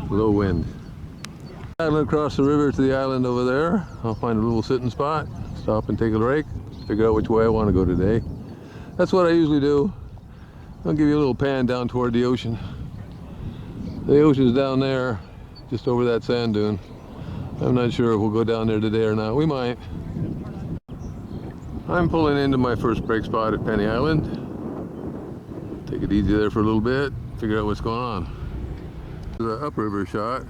low wind. Island across the river to the island over there. I'll find a little sitting spot, stop and take a break, figure out which way I want to go today. That's what I usually do. I'll give you a little pan down toward the ocean. The ocean's down there, just over that sand dune. I'm not sure if we'll go down there today or not. We might. I'm pulling into my first break spot at Penny Island. Take it easy there for a little bit, figure out what's going on. The upriver shot.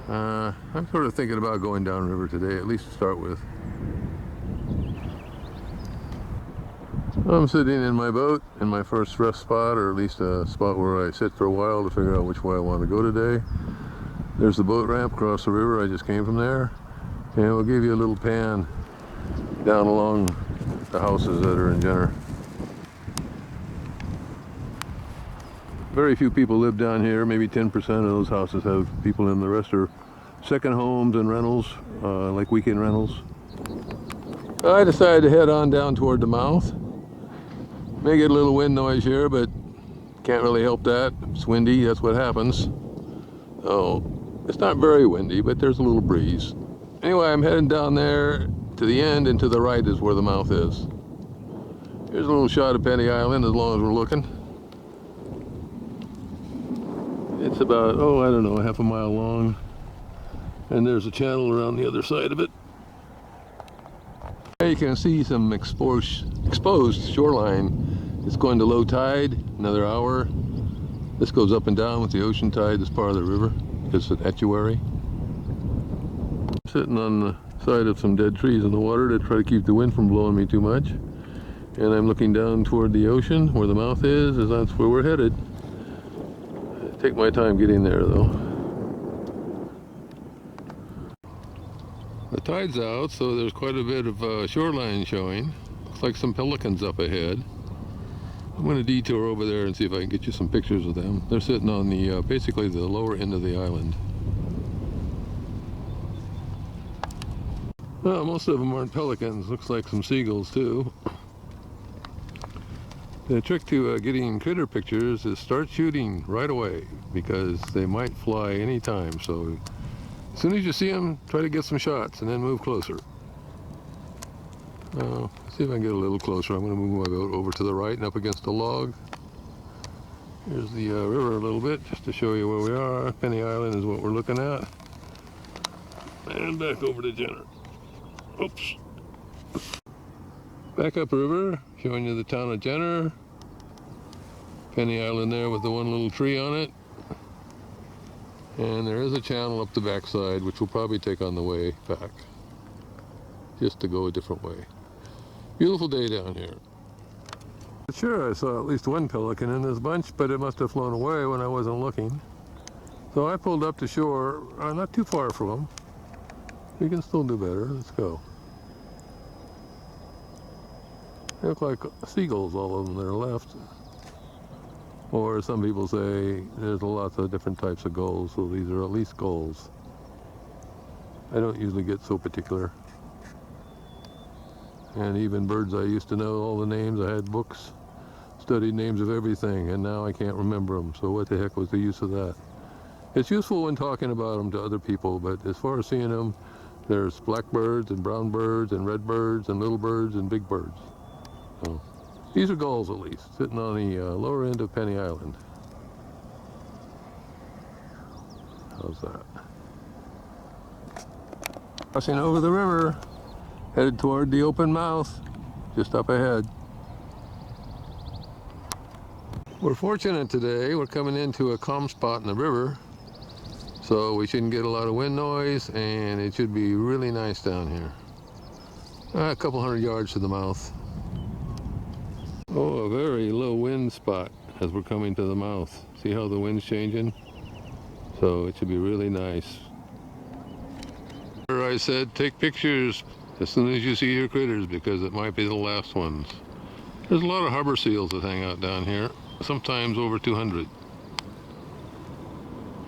I'm sort of thinking about going downriver today, at least to start with. I'm sitting in my boat in my first rest spot, or at least a spot where I sit for a while to figure out which way I want to go today. There's the boat ramp across the river. I just came from there, and we'll give you a little pan down along the houses that are in Jenner. Very few people live down here. Maybe 10% of those houses have people in. The rest are second homes and rentals, like weekend rentals. I decided to head on down toward the mouth. May get a little wind noise here, but can't really help that. It's windy, that's what happens. So it's not very windy, but there's a little breeze. Anyway, I'm heading down there to the end, and to the right is where the mouth is. Here's a little shot of Penny Island as long as we're looking. It's about, oh, I don't know, half a mile long. And there's a channel around the other side of it. You can see some exposed shoreline. It's going to low tide, another hour. This goes up and down with the ocean tide, this part of the river. It's an estuary. I'm sitting on the side of some dead trees in the water to try to keep the wind from blowing me too much. And I'm looking down toward the ocean where the mouth is, as that's where we're headed. Take my time getting there though. The tide's out, so there's quite a bit of shoreline showing. Looks like some pelicans up ahead. I'm going to detour over there and see if I can get you some pictures of them. They're sitting on the basically the lower end of the island. Well, most of them aren't pelicans. Looks like some seagulls too. The trick to getting critter pictures is start shooting right away, because they might fly anytime. So as soon as you see them, try to get some shots and then move closer. See if I can get a little closer. I'm going to move my boat over to the right and up against a log. Here's the river a little bit, just to show you where we are. Penny Island is what we're looking at. And back over to Jenner. Oops. Back up river, showing you the town of Jenner. Penny Island there with the one little tree on it. And there is a channel up the backside, which we'll probably take on the way back, just to go a different way. Beautiful day down here. Sure, I saw at least one pelican in this bunch, but it must have flown away when I wasn't looking. So I pulled up to shore, not too far from them. We can still do better. Let's go. They look like seagulls, all of them that are left. Or some people say there's lots of different types of gulls, so these are at least gulls. I don't usually get so particular. And even birds I used to know all the names. I had books, studied names of everything, and now I can't remember them. So what the heck was the use of that? It's useful when talking about them to other people, but as far as seeing them, there's blackbirds and brown birds and red birds and little birds and big birds. So these are gulls, at least, sitting on the lower end of Penny Island. How's that? Crossing over the river, headed toward the open mouth, just up ahead. We're fortunate today. We're coming into a calm spot in the river, so we shouldn't get a lot of wind noise, and it should be really nice down here. A couple hundred yards to the mouth. Oh, a very low wind spot as we're coming to the mouth. See how the wind's changing? So it should be really nice. I said take pictures as soon as you see your critters, because it might be the last ones. There's a lot of harbor seals that hang out down here, sometimes over 200.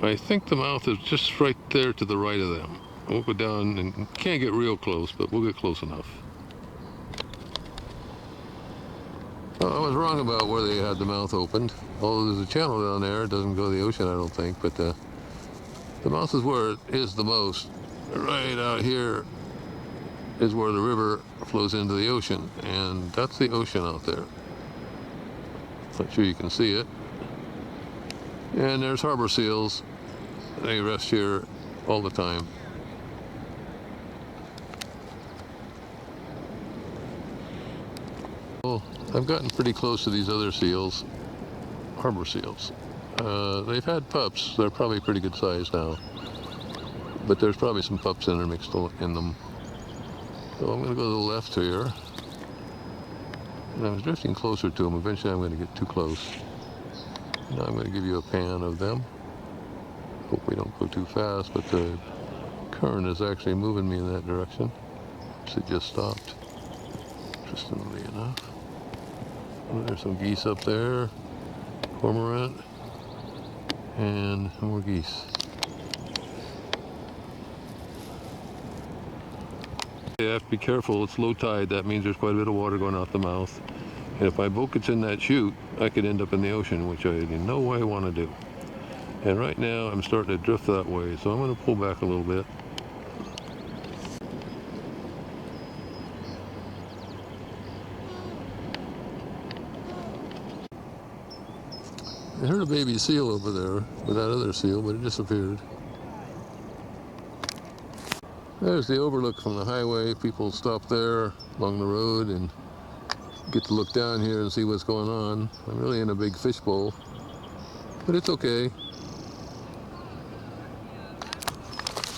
I think the mouth is just right there to the right of them. We'll go down and can't get real close, but we'll get close enough. I was wrong about where they had the mouth opened. Although there's a channel down there, it doesn't go to the ocean, I don't think, but the mouth is where it is the most. Right out here is where the river flows into the ocean, and that's the ocean out there. Not sure you can see it. And there's harbor seals. They rest here all the time. Well, I've gotten pretty close to these other seals, harbor seals. They've had pups. They're probably pretty good size now. But there's probably some pups intermixed in them. So I'm going to go to the left here. And I was drifting closer to them. Eventually I'm going to get too close. Now I'm going to give you a pan of them. Hope we don't go too fast, but the current is actually moving me in that direction. So it just stopped, interestingly enough. And there's some geese up there, cormorant, and more geese. You have to be careful, it's low tide. That means there's quite a bit of water going out the mouth. And if my boat gets in that chute, I could end up in the ocean, which I in no way want to do. And right now I'm starting to drift that way, so I'm going to pull back a little bit. I heard a baby seal over there with that other seal, but it disappeared. There's the overlook from the highway. People stop there along the road and get to look down here and see what's going on. I'm really in a big fishbowl, but it's okay.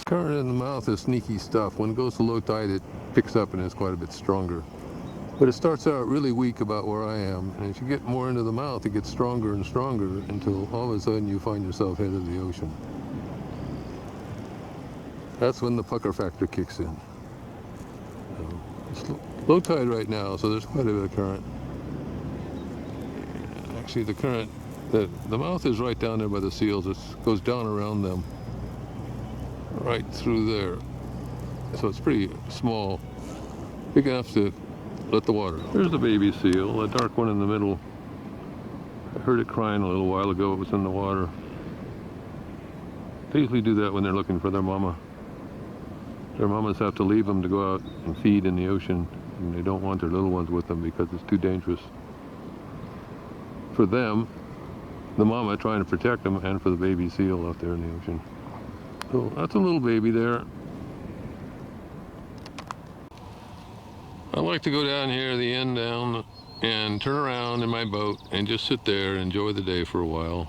Current in the mouth is sneaky stuff. When it goes to low tide, it picks up and is quite a bit stronger. But it starts out really weak about where I am, and as you get more into the mouth, it gets stronger and stronger until all of a sudden you find yourself headed to the ocean. That's when the pucker factor kicks in. So it's low tide right now, so there's quite a bit of current. And actually, the current, the mouth is right down there by the seals. It goes down around them, right through there. So it's pretty small, big enough to let the water. There's the baby seal, a dark one in the middle. I heard it crying a little while ago. It was in the water. They usually do that when they're looking for their mama. Their mamas have to leave them to go out and feed in the ocean, and they don't want their little ones with them because it's too dangerous for them, the mama trying to protect them, and for the baby seal out there in the ocean. So that's a little baby there. I like to go down here, the end down, and turn around in my boat and just sit there and enjoy the day for a while.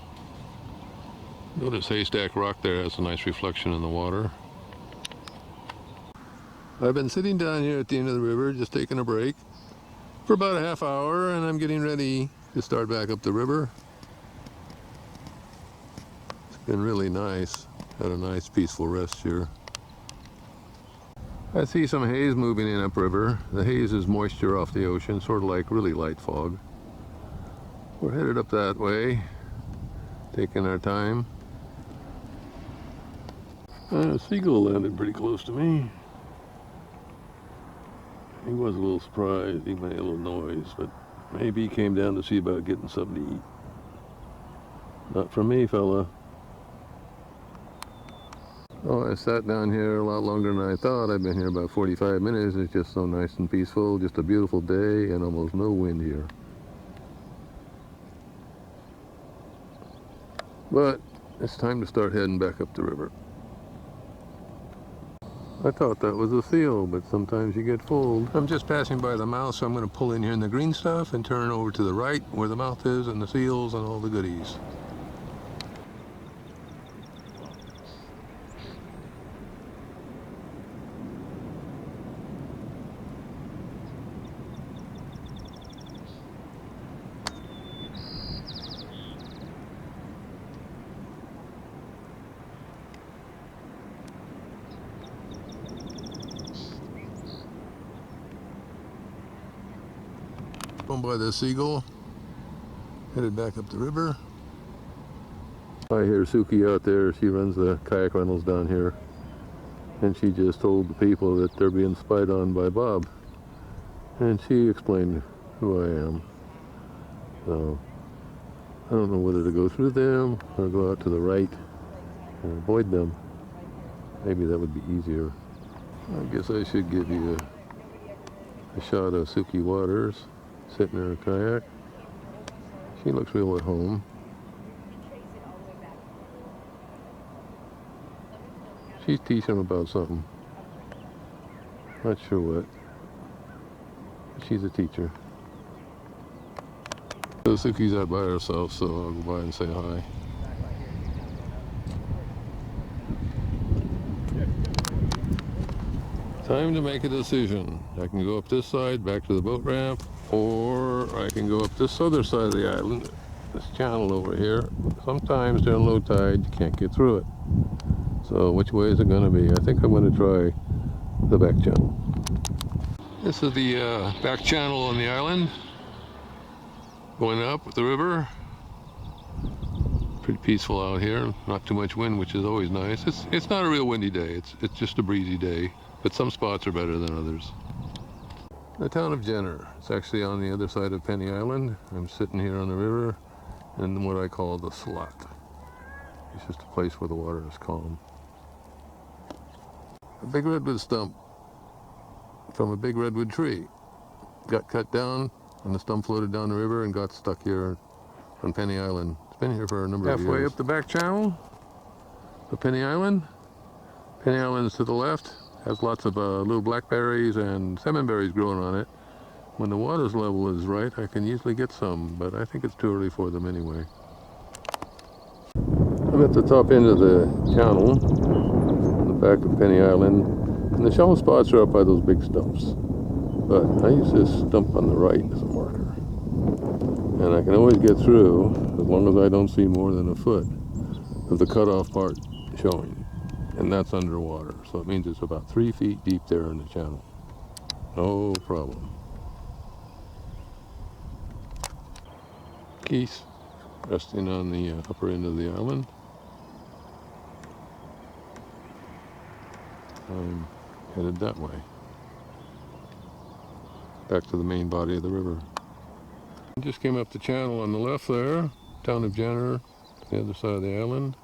Notice Haystack Rock there has a nice reflection in the water. I've been sitting down here at the end of the river, just taking a break for about a half hour, and I'm getting ready to start back up the river. It's been really nice. Had a nice peaceful rest here. I see some haze moving in upriver. The haze is moisture off the ocean, sort of like really light fog. We're headed up that way, taking our time. A seagull landed pretty close to me. He was a little surprised. He made a little noise, but maybe he came down to see about getting something to eat. Not from me, fella. Oh, I sat down here a lot longer than I thought. I've been here about 45 minutes. It's just so nice and peaceful. Just a beautiful day and almost no wind here. But it's time to start heading back up the river. I thought that was a seal, but sometimes you get fooled. I'm just passing by the mouth, so I'm going to pull in here in the green stuff and turn over to the right where the mouth is and the seals and all the goodies. By the seagull, headed back up the river. I hear Suki out there. She runs the kayak rentals down here, and she just told the people that they're being spied on by Bob, and she explained who I am. So I don't know whether to go through them or go out to the right and avoid them. Maybe that would be easier. I guess I should give you a shot of Suki Waters sitting in her kayak. She looks real at home. She's teaching about something. Not sure what. But she's a teacher. So Suki's out by herself, so I'll go by and say hi. Time to make a decision. I can go up this side, back to the boat ramp, or I can go up this other side of the island, this channel over here. Sometimes during low tide, you can't get through it. So which way is it going to be? I think I'm going to try the back channel. This is the back channel on the island, going up the river. Pretty peaceful out here. Not too much wind, which is always nice. It's not a real windy day. It's just a breezy day. But some spots are better than others. The town of Jenner. It's actually on the other side of Penny Island. I'm sitting here on the river in what I call the slot. It's just a place where the water is calm. A big redwood stump from a big redwood tree got cut down, and the stump floated down the river and got stuck here on Penny Island. It's been here for a number of years. Halfway up the back channel of Penny Island. Penny Island is to the left. Has lots of little blackberries and salmonberries growing on it. When the water's level is right, I can usually get some, but I think it's too early for them anyway. I'm at the top end of the channel, on the back of Penny Island, and the shallow spots are up by those big stumps. But I use this stump on the right as a marker. And I can always get through as long as I don't see more than a foot of the cutoff part showing. And that's underwater, so it means it's about 3 feet deep there in the channel. No problem. Geese resting on the upper end of the island. I'm headed that way, back to the main body of the river. I just came up the channel on the left there, town of Jenner, the other side of the island.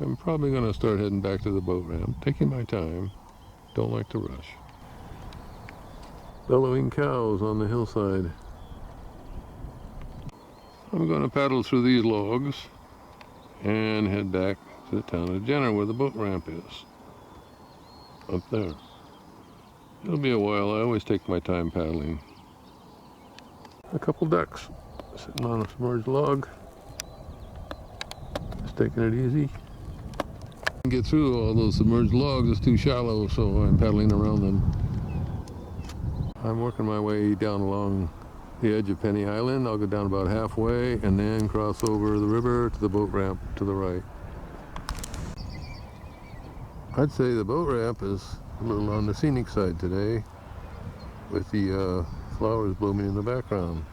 I'm probably going to start heading back to the boat ramp, taking my time. Don't like to rush. Bellowing cows on the hillside. I'm going to paddle through these logs and head back to the town of Jenner where the boat ramp is. Up there. It'll be a while. I always take my time paddling. A couple ducks sitting on a submerged log. Just taking it easy. Get through all those submerged logs, it's too shallow, so I'm paddling around them. I'm working my way down along the edge of Penny Island. I'll go down about halfway and then cross over the river to the boat ramp to the right. I'd say the boat ramp is a little on the scenic side today with the flowers blooming in the background.